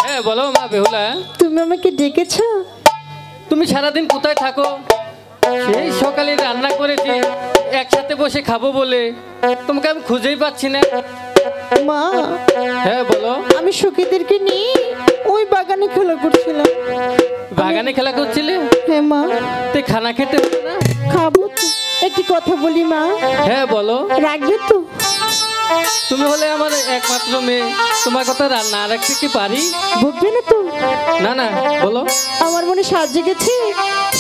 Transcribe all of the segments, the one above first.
হ্যাঁ বলো মা বেহুলা, তুমি আমাকে ডেকেছো? তুমি সারাদিন কোথায় থাকো? সেই সকালে রান্না করেছি একসাথে বসে খাবো বলে, তোমাকে আমি খুঁজেই পাচ্ছি না। মা হ্যাঁ বলো। আমি সখীদেরকে নিয়ে ওই বাগানে খেলা করছিলাম। বাগানে খেলা করছিলে? হ্যাঁ মা। তুই খানা খেতে হবে না? খাবো তো। একটি কথা বলি মা। হ্যাঁ বলো। রাখবে তো? তুমি হলে আমার একমাত্র মেয়ে, তোমার কথা রান্না রাখতে কি পারি? বকবে না তো? না না বলো। আমার মনে সাজ জেগেছে,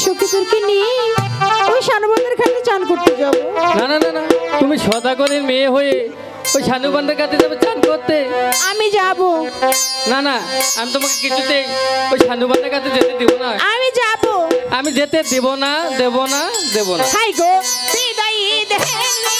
সখীদেরকে নিয়ে ওই শানুবান্ধার ঘাটে চান করতে যাবো। না না না না, তুমি সদাগরের মেয়ে হয়ে ওই শানুবান্ধার ঘাটে যাবে চান করতে? আমি যাব না না, আমি তোমাকে কিছুতেই ওই শানুবান্ধার ঘাটে যেতে দেবো না। আমি যাব। আমি যেতে দেব না, দেব না, দেব না। হাই গো বিদায়ী দেহেলি